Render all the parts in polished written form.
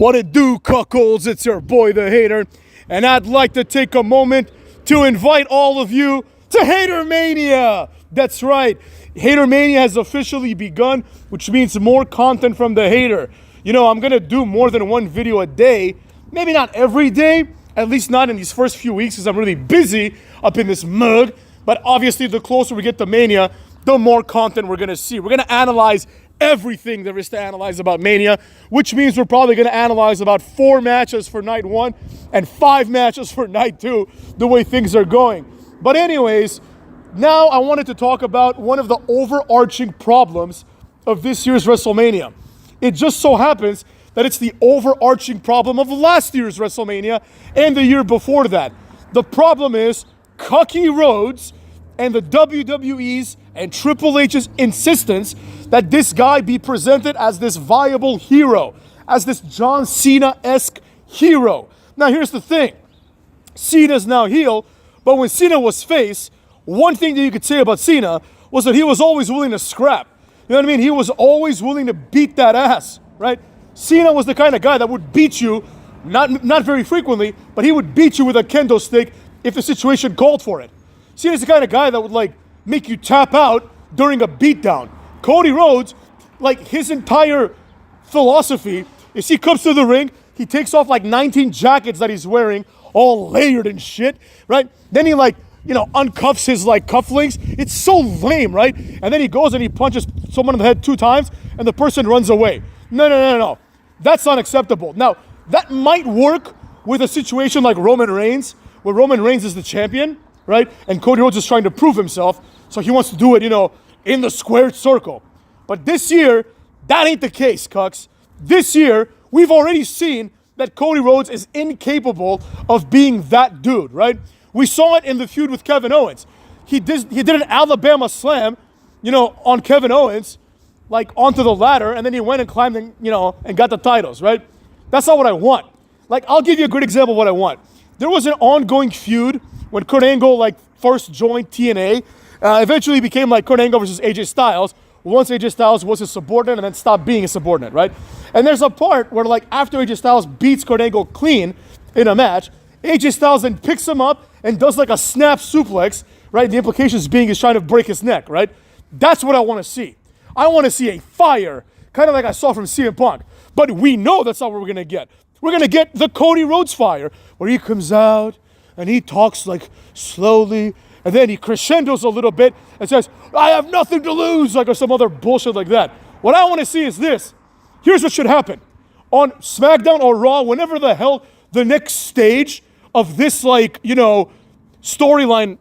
What it do, cuckolds? It's your boy, the Hater, and I'd like to take a moment to invite all of you to Hater Mania. That's right, Hater Mania has officially begun, which means more content from the Hater. You know, I'm gonna do more than one video a day, maybe not every day, at least not in these first few weeks because I'm really busy up in this mug. But obviously, the closer we get to Mania, the more content we're gonna see. We're gonna analyze everything there is to analyze about Mania, which means we're probably going to analyze about 4 matches for night 1 and 5 matches for night 2, the way things are going. But anyways, now I wanted to talk about one of the overarching problems of this year's WrestleMania. It just so happens that it's the overarching problem of last year's WrestleMania and the year before that. The problem is Cody Rhodes and the WWE's and Triple H's insistence that this guy be presented as this viable hero, as this John Cena-esque hero. Now here's the thing, Cena's now heel, but when Cena was face, one thing that you could say about Cena was that he was always willing to scrap. You know what I mean? He was always willing to beat that ass, right? Cena was the kind of guy that would beat you, not very frequently, but he would beat you with a kendo stick if the situation called for it. Cena's the kind of guy that would make you tap out during a beatdown. Cody Rhodes, his entire philosophy is he comes to the ring, he takes off 19 jackets that he's wearing, all layered and shit, right? Then he uncuffs his cufflinks. It's so lame, right? And then he goes and he punches someone in the head 2 times and the person runs away. No. That's unacceptable. Now, that might work with a situation like Roman Reigns, where Roman Reigns is the champion, right? And Cody Rhodes is trying to prove himself, so he wants to do it, in the squared circle. But this year, that ain't the case, cucks. This year, we've already seen that Cody Rhodes is incapable of being that dude, right? We saw it in the feud with Kevin Owens. He did an Alabama slam, on Kevin Owens, onto the ladder, and then he went and climbed and, and got the titles, right? That's not what I want. I'll give you a good example of what I want. There was an ongoing feud when Kurt Angle first joined TNA. Eventually became Kurt Angle versus AJ Styles. Once AJ Styles was his subordinate and then stopped being a subordinate, right? And there's a part where after AJ Styles beats Kurt Angle clean in a match, AJ Styles then picks him up and does a snap suplex, right? The implications being he's trying to break his neck, right? That's what I want to see. I want to see a fire, kind of like I saw from CM Punk. But we know that's not what we're going to get. We're going to get the Cody Rhodes fire, where he comes out and he talks slowly, and then he crescendos a little bit and says, I have nothing to lose, or some other bullshit like that. What I want to see is this. Here's what should happen. On SmackDown or Raw, whenever the hell the next stage of this, storyline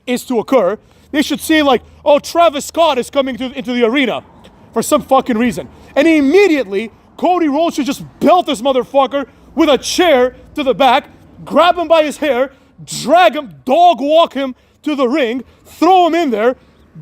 is to occur, they should say, oh, Travis Scott is coming into the arena for some fucking reason. And immediately, Cody Rhodes should just belt this motherfucker with a chair to the back, grab him by his hair, drag him, dog walk him to the ring, throw him in there,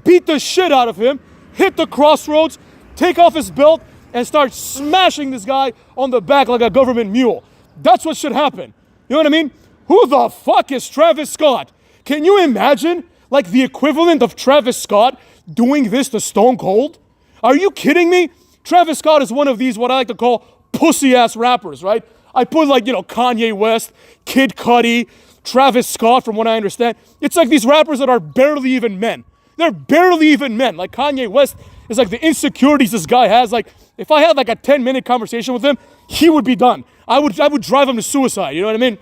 beat the shit out of him, hit the crossroads, take off his belt, and start smashing this guy on the back like a government mule. That's what should happen. You know what I mean? Who the fuck is Travis Scott? Can you imagine, the equivalent of Travis Scott doing this to Stone Cold? Are you kidding me? Travis Scott is one of these, what I like to call pussy-ass rappers, right? I put Kanye West, Kid Cudi, Travis Scott, from what I understand. It's these rappers that are barely even men. They're barely even men. Kanye West is the insecurities this guy has. If I had a 10-minute conversation with him, he would be done. I would drive him to suicide, you know what I mean?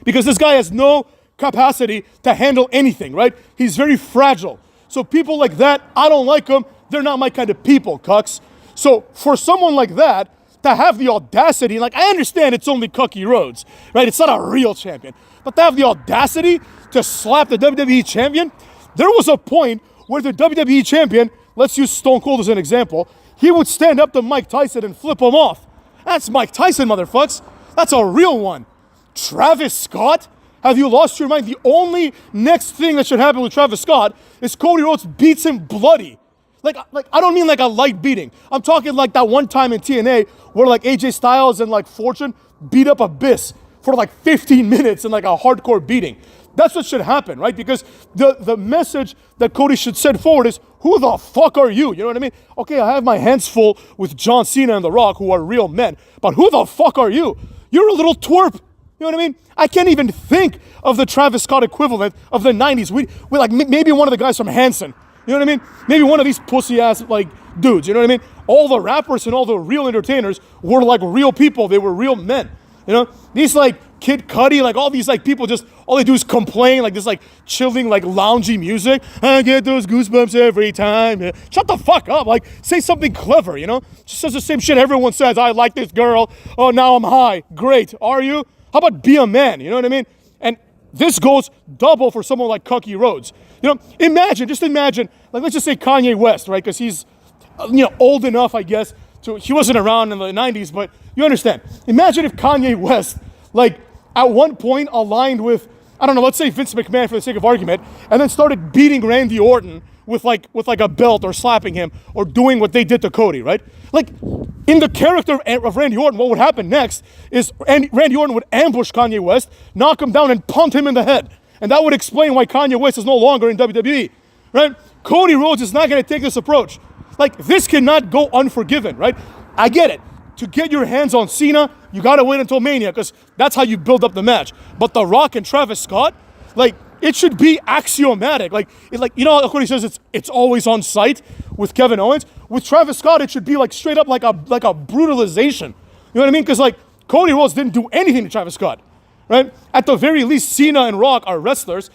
Because this guy has no capacity to handle anything, right? He's very fragile. So people like that, I don't like them. They're not my kind of people, cucks. So for someone like that to have the audacity, I understand it's only Cody Rhodes, right? It's not a real champion. But to have the audacity to slap the WWE champion, there was a point where the WWE champion, let's use Stone Cold as an example, he would stand up to Mike Tyson and flip him off. That's Mike Tyson, motherfucks. That's a real one. Travis Scott? Have you lost your mind? The only next thing that should happen with Travis Scott is Cody Rhodes beats him bloody. I don't mean a light beating. I'm talking that one time in TNA where AJ Styles and Fortune beat up Abyss for 15 minutes in a hardcore beating. That's what should happen, right? Because the message that Cody should send forward is, who the fuck are you? You know what I mean? Okay, I have my hands full with John Cena and The Rock, who are real men, but who the fuck are you? You're a little twerp. You know what I mean? I can't even think of the Travis Scott equivalent of the 90s. We like maybe one of the guys from Hanson. You know what I mean? Maybe one of these pussy ass like dudes. You know what I mean? All the rappers and all the real entertainers were like real people. They were real men. You know, these like Kid Cudi, like all these like people just, all they do is complain, like this like chilling, like loungy music. I get those goosebumps every time. Yeah. Shut the fuck up. Like, say something clever, you know? Just says the same shit everyone says. I like this girl. Oh, now I'm high. Great. Are you? How about be a man? You know what I mean? And this goes double for someone like Cody Rhodes. You know, just imagine, like let's just say Kanye West, right? Because he's, old enough, I guess, he wasn't around in the 90s, but you understand. Imagine if Kanye West, like, at one point aligned with, I don't know, let's say Vince McMahon for the sake of argument, and then started beating Randy Orton with like a belt or slapping him or doing what they did to Cody, right? Like, in the character of Randy Orton, what would happen next is Randy Orton would ambush Kanye West, knock him down, and punt him in the head. And that would explain why Kanye West is no longer in WWE, right? Cody Rhodes is not going to take this approach. Like, this cannot go unforgiven, right? I get it. To get your hands on Cena, you got to wait until Mania, because that's how you build up the match. But The Rock and Travis Scott, like, it should be axiomatic. Like, how Cody says it's always on site with Kevin Owens? With Travis Scott, it should be like straight up like a brutalization. You know what I mean? Because like Cody Rhodes didn't do anything to Travis Scott, right? At the very least, Cena and Rock are wrestlers.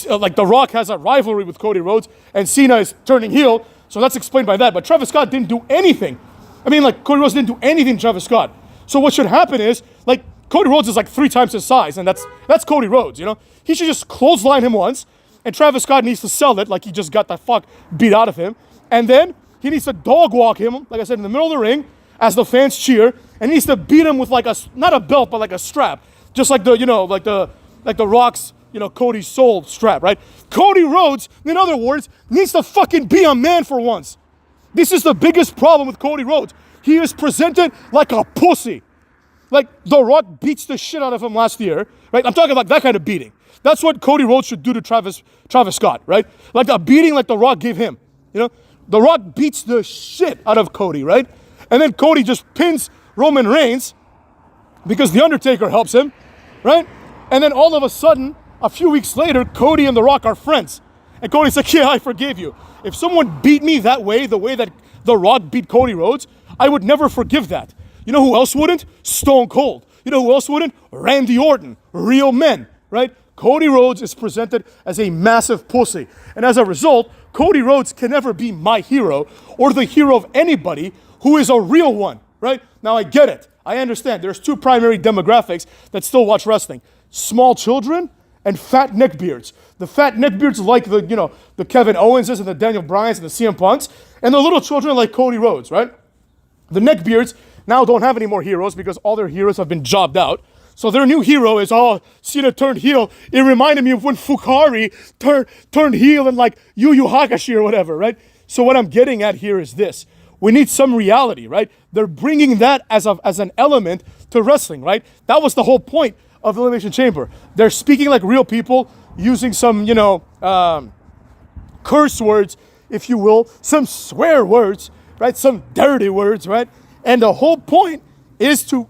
Like The Rock has a rivalry with Cody Rhodes, and Cena is turning heel, so that's explained by that. But Travis Scott didn't do anything. I mean, like, Cody Rhodes didn't do anything to Travis Scott. So what should happen is, like, Cody Rhodes is like 3 times his size, and that's Cody Rhodes, you know? He should just clothesline him once, and Travis Scott needs to sell it like he just got the fuck beat out of him. And then he needs to dog walk him, like I said, in the middle of the ring as the fans cheer, and he needs to beat him with like not a belt, but like a strap. Just like the Rock's, Cody's soul strap, right? Cody Rhodes, in other words, needs to fucking be a man for once. This is the biggest problem with Cody Rhodes. He is presented like a pussy. Like, The Rock beats the shit out of him last year, right? I'm talking about that kind of beating. That's what Cody Rhodes should do to Travis Scott, right? Like a beating like The Rock gave him, The Rock beats the shit out of Cody, right? And then Cody just pins Roman Reigns because The Undertaker helps him, right? And then all of a sudden, a few weeks later, Cody and The Rock are friends. And Cody's like, yeah, I forgive you. If someone beat me that way, the way that The Rock beat Cody Rhodes, I would never forgive that. You know who else wouldn't? Stone Cold. You know who else wouldn't? Randy Orton. Real men, right? Cody Rhodes is presented as a massive pussy. And as a result, Cody Rhodes can never be my hero or the hero of anybody who is a real one, right? Now, I get it. I understand. There's 2 primary demographics that still watch wrestling. Small children and fat neckbeards. The fat neckbeards like the Kevin Owenses and the Daniel Bryans and the CM Punks, and the little children like Cody Rhodes, right? The neckbeards now don't have any more heroes because all their heroes have been jobbed out. So their new hero is, Cena turned heel. It reminded me of when Fukari turned heel in like Yu Yu Hakushi or whatever, right? So what I'm getting at here is this. We need some reality, right? They're bringing that as an element to wrestling, right? That was the whole point of the Elimination Chamber. They're speaking like real people, using some, curse words, if you will, some swear words, right? Some dirty words, right? And the whole point is to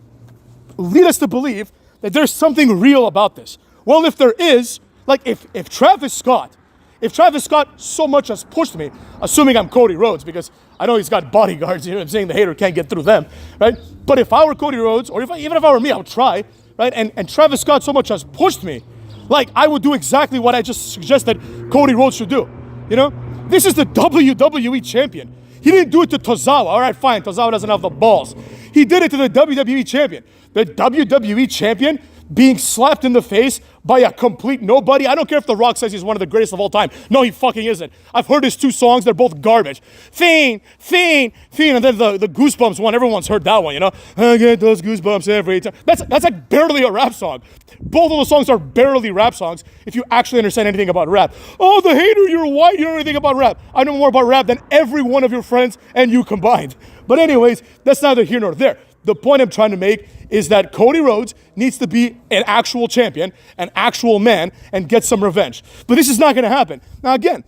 lead us to believe that there's something real about this. Well, if there is, like if Travis Scott so much has pushed me, assuming I'm Cody Rhodes, because I know he's got bodyguards, I'm saying? The hater can't get through them, right? But if I were Cody Rhodes, or even if I were me, I would try, right? And Travis Scott so much has pushed me, like I would do exactly what I just suggested Cody Rhodes should do, This is the WWE champion. He didn't do it to Tozawa. All right, fine, Tozawa doesn't have the balls. He did it to the WWE champion. The WWE champion being slapped in the face by a complete nobody. I don't care if The Rock says he's one of the greatest of all time. No, he fucking isn't. I've heard his 2 songs. They're both garbage. Fiend, Fiend, Fiend. And then the Goosebumps one. Everyone's heard that one, I get those goosebumps every time. That's like barely a rap song. Both of those songs are barely rap songs if you actually understand anything about rap. Oh, the hater, you're white. You don't know anything about rap. I know more about rap than every one of your friends and you combined. But anyways, that's neither here nor there. The point I'm trying to make is that Cody Rhodes needs to be an actual champion, an actual man, and get some revenge. But this is not going to happen. Now, again,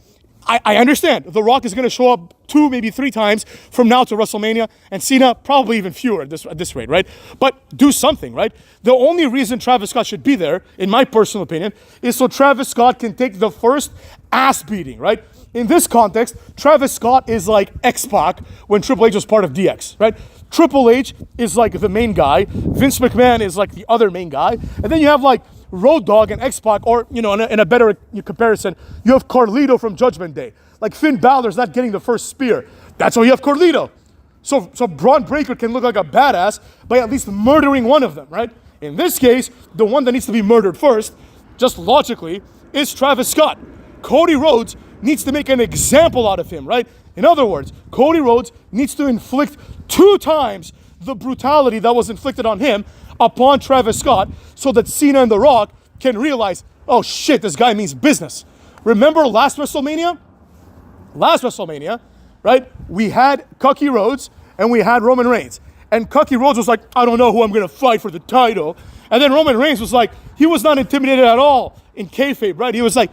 I understand The Rock is going to show up 2, maybe 3 times from now to WrestleMania, and Cena probably even fewer at this rate, right? But do something, right? The only reason Travis Scott should be there, in my personal opinion, is so Travis Scott can take the first ass beating, right? In this context, Travis Scott is like X-Pac when Triple H was part of DX, right? Triple H is like the main guy. Vince McMahon is like the other main guy. And then you have like Road Dogg and X-Pac, or, you know, in a better comparison, you have Carlito from Judgment Day. Like Finn Balor's not getting the first spear. That's why you have Carlito. So Braun Breaker can look like a badass by at least murdering one of them, right? In this case, the one that needs to be murdered first, just logically, is Travis Scott. Cody Rhodes needs to make an example out of him, right? In other words, Cody Rhodes needs to inflict 2 times the brutality that was inflicted on him upon Travis Scott so that Cena and The Rock can realize, oh shit, this guy means business. Remember last WrestleMania? Last WrestleMania, right? We had Cody Rhodes and we had Roman Reigns. And Cody Rhodes was like, I don't know who I'm going to fight for the title. And then Roman Reigns was like, he was not intimidated at all in kayfabe, right? He was like,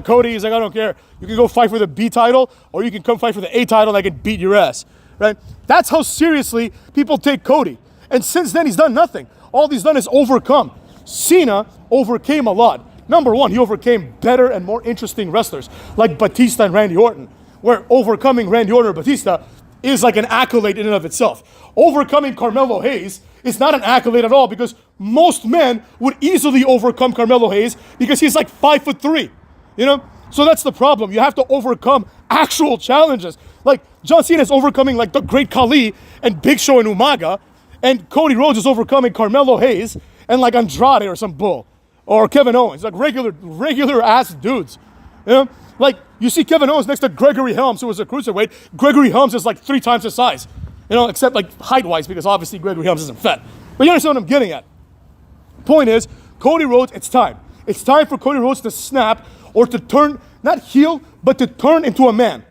Cody, he's like, I don't care. You can go fight for the B title, or you can come fight for the A title and I can beat your ass, right? That's how seriously people take Cody. And since then, he's done nothing. All he's done is overcome. Cena overcame a lot. Number one, he overcame better and more interesting wrestlers like Batista and Randy Orton, where overcoming Randy Orton or Batista is like an accolade in and of itself. Overcoming Carmelo Hayes is not an accolade at all, because most men would easily overcome Carmelo Hayes because he's like 5'3", you know? So that's the problem. You have to overcome actual challenges. Like John Cena is overcoming like the Great Khali and Big Show and Umaga, and Cody Rhodes is overcoming Carmelo Hayes and like Andrade or some bull, or Kevin Owens, like regular ass dudes, you know? Like you see Kevin Owens next to Gregory Helms, who was a cruiserweight. Gregory Helms is like 3 times his size, you know, except like height-wise, because obviously Gregory Helms isn't fat. But you understand what I'm getting at. Point is, Cody Rhodes, it's time. It's time for Cody Rhodes to snap, or to turn, not heel, but to turn into a man.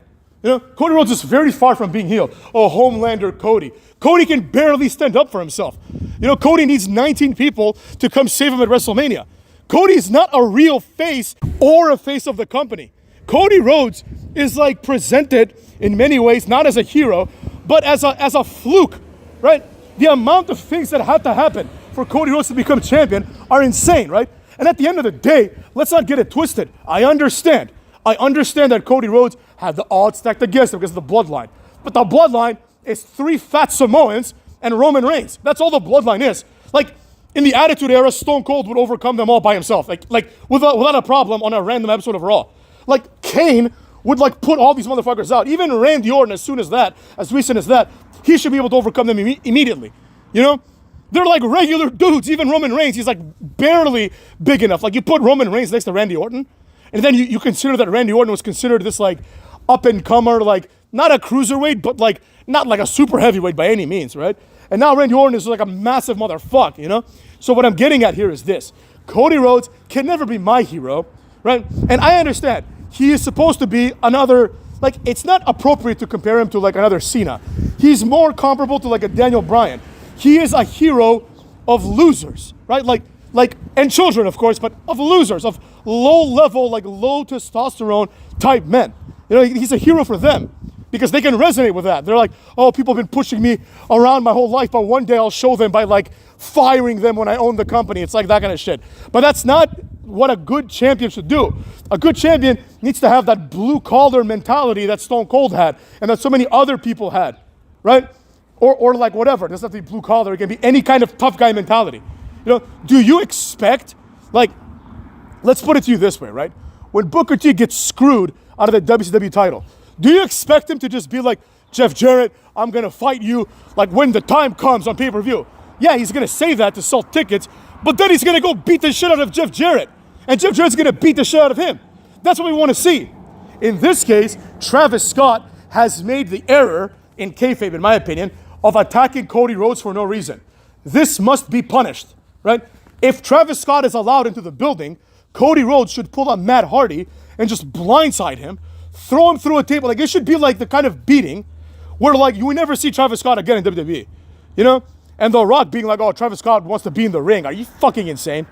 You know, Cody Rhodes is very far from being healed. Oh, Homelander Cody. Cody can barely stand up for himself. You know, Cody needs 19 people to come save him at WrestleMania. Cody is not a real face or a face of the company. Cody Rhodes is like presented in many ways, not as a hero, but as a fluke, right? The amount of things that had to happen for Cody Rhodes to become champion are insane, right? And at the end of the day, let's not get it twisted. I understand that Cody Rhodes had the odds stacked against him because of the bloodline. But the bloodline is 3 fat Samoans and Roman Reigns. That's all the bloodline is. Like, in the Attitude Era, Stone Cold would overcome them all by himself. Like without a problem on a random episode of Raw. Like, Kane would like put all these motherfuckers out. Even Randy Orton, as recent as that, he should be able to overcome them immediately. You know? They're like regular dudes. Even Roman Reigns, he's like barely big enough. Like, you put Roman Reigns next to Randy Orton, and then you consider that Randy Orton was considered this like up-and-comer, like not a cruiserweight, but like not like a super heavyweight by any means, right? And now Randy Orton is like a massive motherfucker, you know? So what I'm getting at here is this. Cody Rhodes can never be my hero, right? And I understand. He is supposed to be another, like, it's not appropriate to compare him to like another Cena. He's more comparable to like a Daniel Bryan. He is a hero of losers, right? Like, and children, of course, but of losers, of low level, like low testosterone type men. You know, he's a hero for them because they can resonate with that. They're like, oh, people have been pushing me around my whole life, but one day I'll show them by like firing them when I own the company. It's like that kind of shit. But that's not what a good champion should do. A good champion needs to have that blue collar mentality that Stone Cold had and that so many other people had, right? Or like whatever. It doesn't have to be blue collar. It can be any kind of tough guy mentality. You know, do you expect, like, let's put it to you this way, right? When Booker T gets screwed out of the WCW title, do you expect him to just be like, Jeff Jarrett, I'm going to fight you like when the time comes on pay-per-view? Yeah, he's going to say that to sell tickets, but then he's going to go beat the shit out of Jeff Jarrett. And Jeff Jarrett's going to beat the shit out of him. That's what we want to see. In this case, Travis Scott has made the error, in kayfabe, in my opinion, of attacking Cody Rhodes for no reason. This must be punished, right? If Travis Scott is allowed into the building, Cody Rhodes should pull a Matt Hardy and just blindside him, throw him through a table. Like, it should be like the kind of beating where like you will never see Travis Scott again in WWE, you know? And The Rock being like, oh, Travis Scott wants to be in the ring. Are you fucking insane?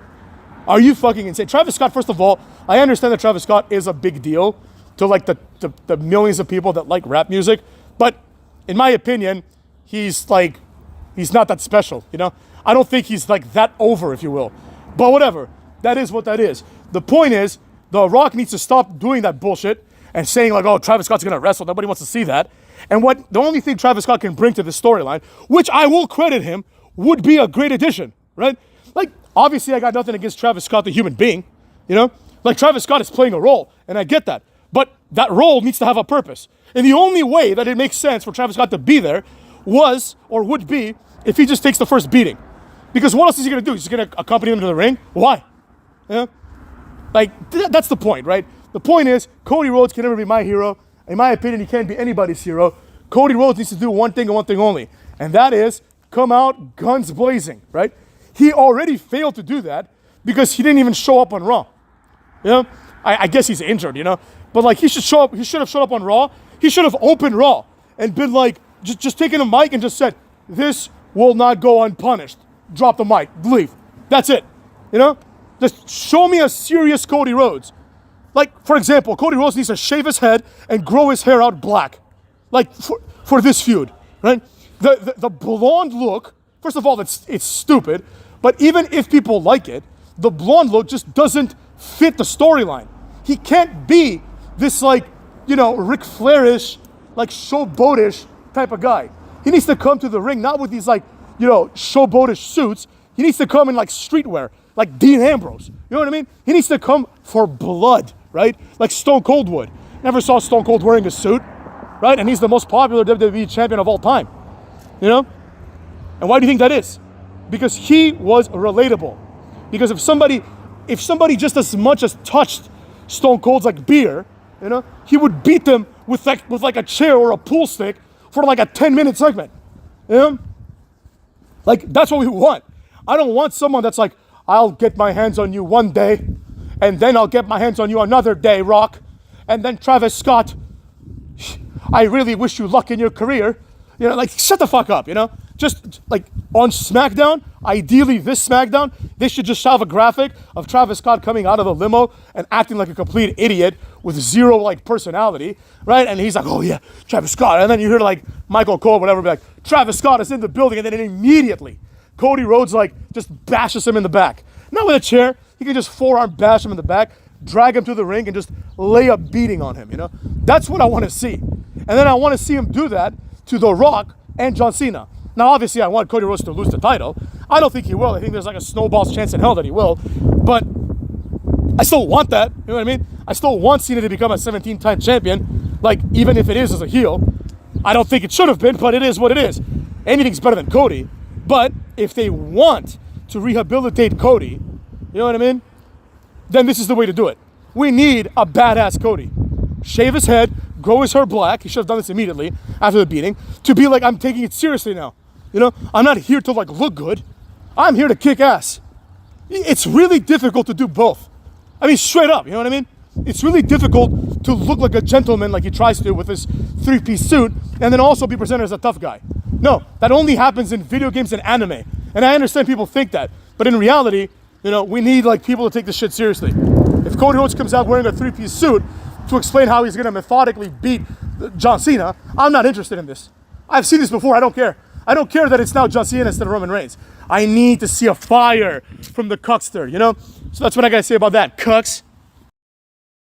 Are you fucking insane? Travis Scott, first of all, I understand that Travis Scott is a big deal to like the millions of people that like rap music. But in my opinion, he's not that special, you know? I don't think he's like that over, if you will. But whatever, that is what that is. The point is, The Rock needs to stop doing that bullshit and saying like, oh, Travis Scott's gonna wrestle. Nobody wants to see that. And the only thing Travis Scott can bring to the storyline, which I will credit him, would be a great addition, right? Like, obviously I got nothing against Travis Scott, the human being, you know? Like, Travis Scott is playing a role, and I get that. But that role needs to have a purpose. And the only way that it makes sense for Travis Scott to be there would be if he just takes the first beating. Because what else is he gonna do? He's gonna accompany him to the ring? Why? Yeah? Like, that's the point, right? The point is, Cody Rhodes can never be my hero. In my opinion, he can't be anybody's hero. Cody Rhodes needs to do one thing and one thing only, and that is come out guns blazing, right? He already failed to do that because he didn't even show up on Raw. You know? I guess he's injured, you know? But like, he should have showed up on Raw. He should have opened Raw and been like, just taken a mic and just said, this will not go unpunished. Drop the mic, leave. That's it, you know? Just show me a serious Cody Rhodes. Like, for example, Cody Rhodes needs to shave his head and grow his hair out black. Like, for this feud, right? The blonde look, first of all, it's stupid. But even if people like it, the blonde look just doesn't fit the storyline. He can't be this, like, you know, Ric Flair-ish, like, showboatish type of guy. He needs to come to the ring, not with these, like, you know, showboatish suits. He needs to come in, like, streetwear, like Dean Ambrose. You know what I mean? He needs to come for blood, right? Like Stone Cold would. Never saw Stone Cold wearing a suit, right? And he's the most popular WWE champion of all time, you know? And why do you think that is? Because he was relatable. Because if somebody just as much as touched Stone Cold's like beer, you know, he would beat them with like a chair or a pool stick for like a 10-minute segment, you know? Like, that's what we want. I don't want someone that's like, I'll get my hands on you one day, and then I'll get my hands on you another day, Rock. And then Travis Scott, I really wish you luck in your career. You know, like, shut the fuck up, you know? Just, like, on SmackDown, ideally this SmackDown, they should just have a graphic of Travis Scott coming out of the limo and acting like a complete idiot with zero, like, personality, right? And he's like, oh, yeah, Travis Scott. And then you hear, like, Michael Cole, whatever, be like, Travis Scott is in the building, and then immediately Cody Rhodes, like, just bashes him in the back. Not with a chair. He can just forearm bash him in the back, drag him to the ring, and just lay a beating on him, you know? That's what I want to see. And then I want to see him do that to The Rock and John Cena. Now, obviously, I want Cody Rhodes to lose the title. I don't think he will. I think there's like a snowball's chance in hell that he will. But I still want that. You know what I mean? I still want Cena to become a 17-time champion, like, even if it is as a heel. I don't think it should have been, but it is what it is. Anything's better than Cody. But if they want to rehabilitate Cody, you know what I mean? Then this is the way to do it. We need a badass Cody. Shave his head, grow his hair black. He should have done this immediately after the beating. To be like, I'm taking it seriously now. You know, I'm not here to like look good. I'm here to kick ass. It's really difficult to do both. I mean, straight up, you know what I mean? It's really difficult to look like a gentleman like he tries to with his three-piece suit and then also be presented as a tough guy. No, that only happens in video games and anime. And I understand people think that. But in reality, you know, we need like people to take this shit seriously. If Cody Rhodes comes out wearing a three-piece suit to explain how he's going to methodically beat John Cena, I'm not interested in this. I've seen this before. I don't care. I don't care that it's now John Cena instead of Roman Reigns. I need to see a fire from the cuckster, you know? So that's what I got to say about that, cucks.